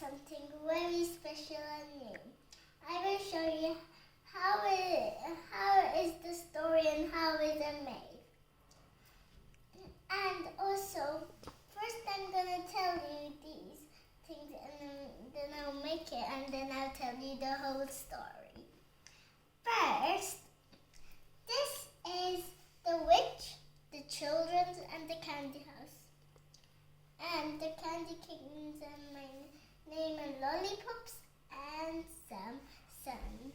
something very special and new. I will show you how is the story and how is it made. And also, first I'm gonna tell you these things, and then I'll make it, and then I'll tell you the whole story. First, this is the witch, the children, and the candy house. And the candy kittens and my name and lollipops and some sun.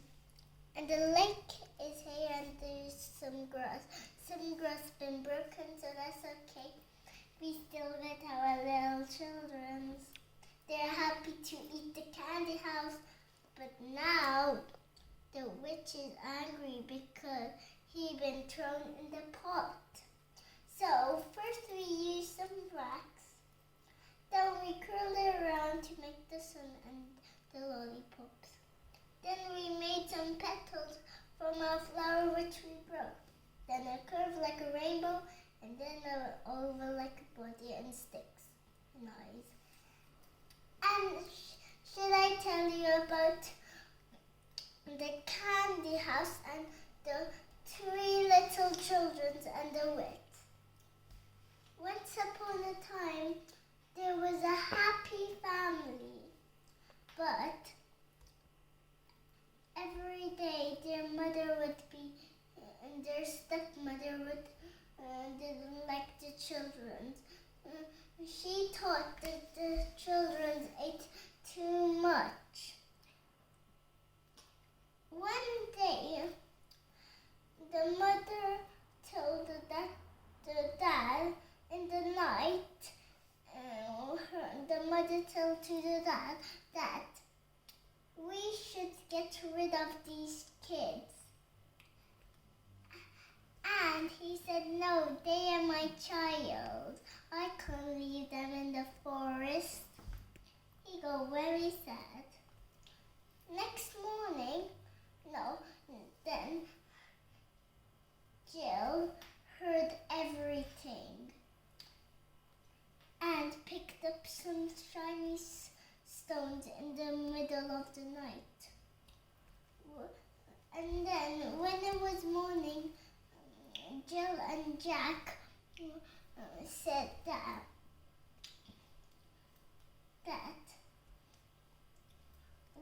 And the lake is here and there's some grass. Some grass been broken, so that's okay. We still get our little children. They're happy to eat the candy house, but now the witch is angry because he been thrown in the pot. So first we use some wax. Then we curl it around to make the sun and the lollipops. Then we made some petals from our flower which we broke. Then a curve like a rainbow, and then an oval like a body and sticks and eyes. And should I tell you about the candy house and the 3 little children and the witch? Once upon a time, there was a happy family, but every day their mother would be, and their stepmother didn't like the children. She thought that the children ate too much. One day, the mother told the dad in the night. The mother told to the dad that we should get rid of these kids. And he said, no, they are my child. I can't leave them in the forest. He got very sad. Next morning, then Jill heard everything and picked up some shiny stones in the middle of the night. And then when it was morning, Jill and Jack said that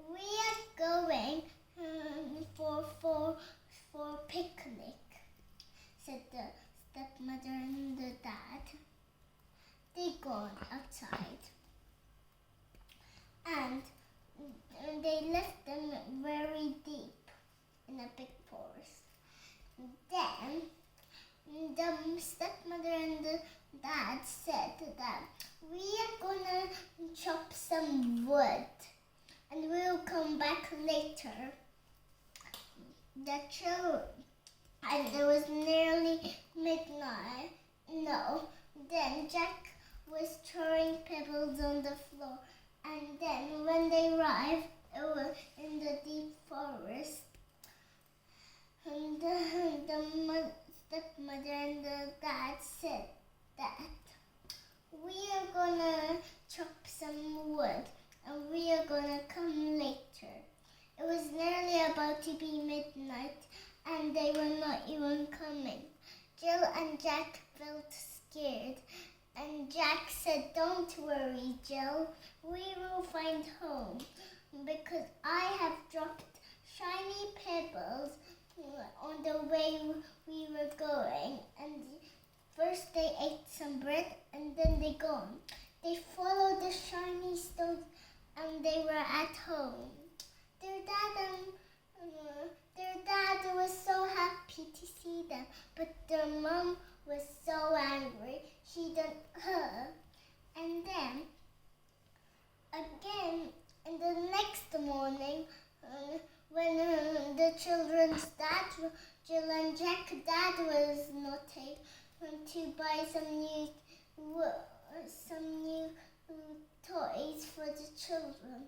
we are going for picnic, said the stepmother and the dad. They gone outside and they left them very deep in a big forest. Then the stepmother and the dad said that we are gonna chop some wood and we'll come back later. And it was nearly midnight. Then Jack was throwing pebbles on the floor, and then when they arrived, it was in the deep forest. And the stepmother and the dad said that we are gonna chop some wood and we are gonna come later. It was nearly about to be midnight and they were not even coming. Jill and Jack felt scared, and Jack said, don't worry, Jill, we will find home because I have dropped shiny pebbles on the way we were going. And first they ate some bread and then they gone. They followed the shiny stones and they were at home. Their dad was so happy to see them, but their mom was so angry. She didn't her. And then again in the next morning, when the children's dad, Jill and Jack, dad was not able to buy some new toys for the children.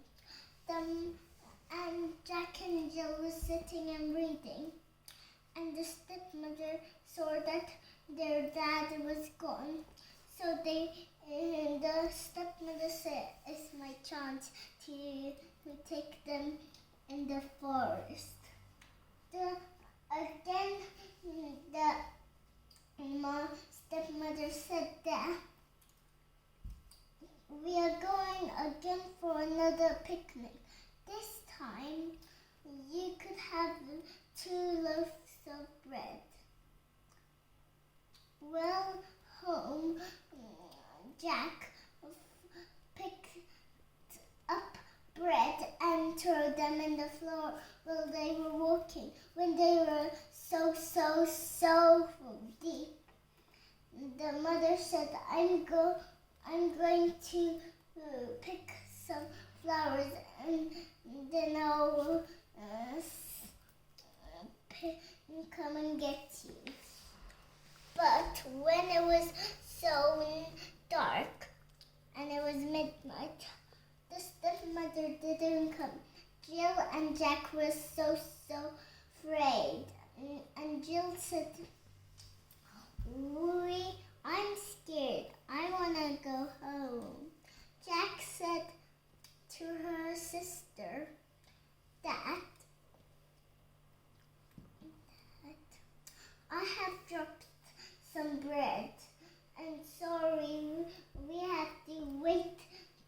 And Jack and Jill were sitting and reading, and the stepmother saw that their dad was gone. So the stepmother said, it's my chance to take them in the forest. Again, the stepmother said that we are going again for another picnic. This time, you could have 2 loaves of bread. Well, home, Jack picked up bread and threw them in the floor while they were walking. When they were so deep, the mother said, I'm going to pick some flowers and then I'll come and get you. But when it was so dark and it was midnight, the stepmother didn't come. Jill and Jack were so afraid. And Jill said, I'm scared. I want to go home. Jack said to her sister that I have dropped some bread, and sorry, we have to wait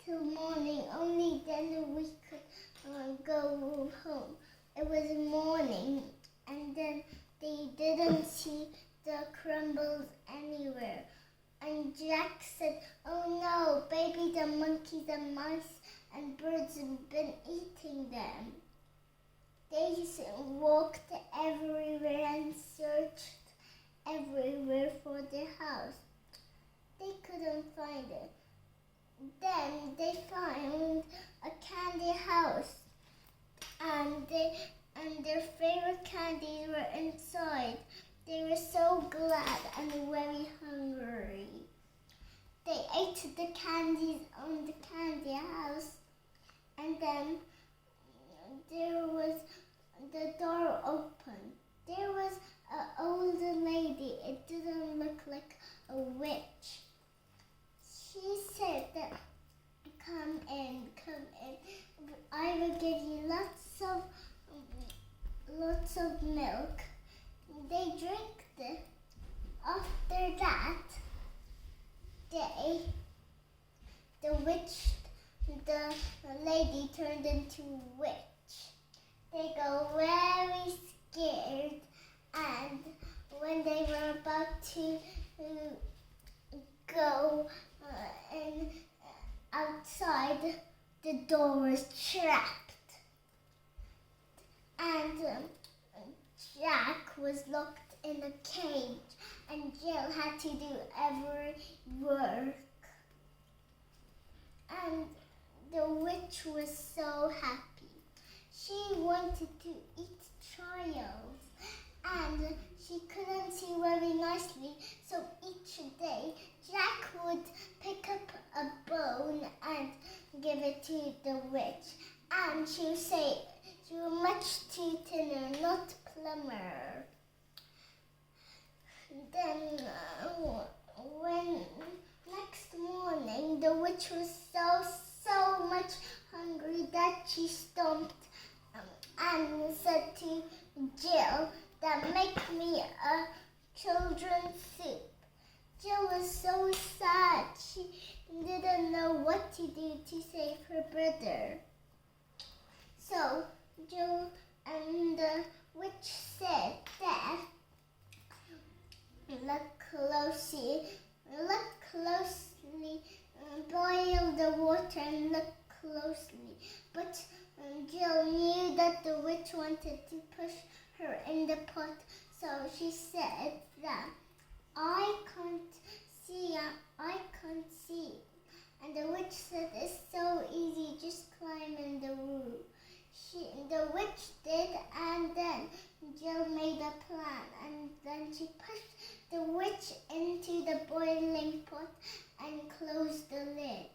till morning. Only then we could go home. It was morning, and then they didn't see the crumbles anywhere. And Jack said, oh no, baby, the monkeys and mice and birds have been eating them. They walked everywhere and searched everywhere for their house. They couldn't find it. Then they found a candy house, and their favorite candies were inside. They were so glad and very hungry. They ate the candies on the candy house, and then there was the door open. There was an older lady. It didn't look like a witch. She said that, come in. I will give you lots of milk. They drank it. After that, the lady turned into a witch. They got very scared, and when they were about to go outside, the door was trapped, and Jack was locked in a cage, and Jill had to do every work. And the witch was so happy. She wanted to eat trials, and she couldn't see very nicely, so each day Jack would pick up a bone and give it to the witch, and she would say, you're much too thinner, not plumber. Then when next morning the witch was so much hungry that she stomped and said to Jill that make me a children's soup. Jill was so sad. She didn't know what to do to save her brother. So Jill and the witch said that, look closely, boil the water and look closely. But Jill knew that the witch wanted to push her in the pot, so she said that I can't see. And the witch said, it's so easy, just climb in the roof. The witch did, and then Jill made a plan, and then she pushed the witch into the boiling pot and closed the lid.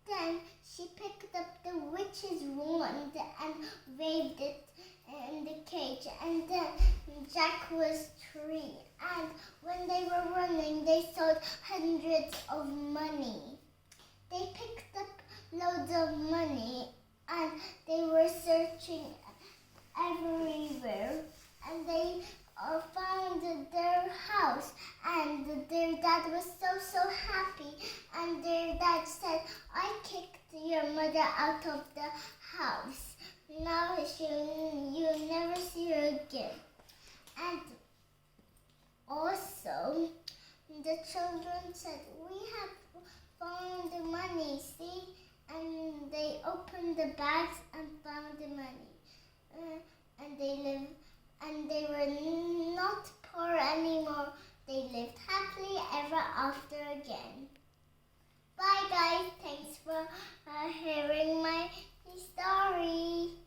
Then she picked up the witch's wand and waved it in the cage, and then Jack was free. And when they were running, they saw hundreds of money. They picked up loads of money and they were searching everywhere, and they found their house, and their dad was so happy, and their dad said, I kicked your mother out of the house. Now you'll never see her again. And also, the children said, we have found the money, see? And they opened the bags and found the money. And they were not poor anymore. They lived happily ever after again. Bye guys, thanks for hearing my story.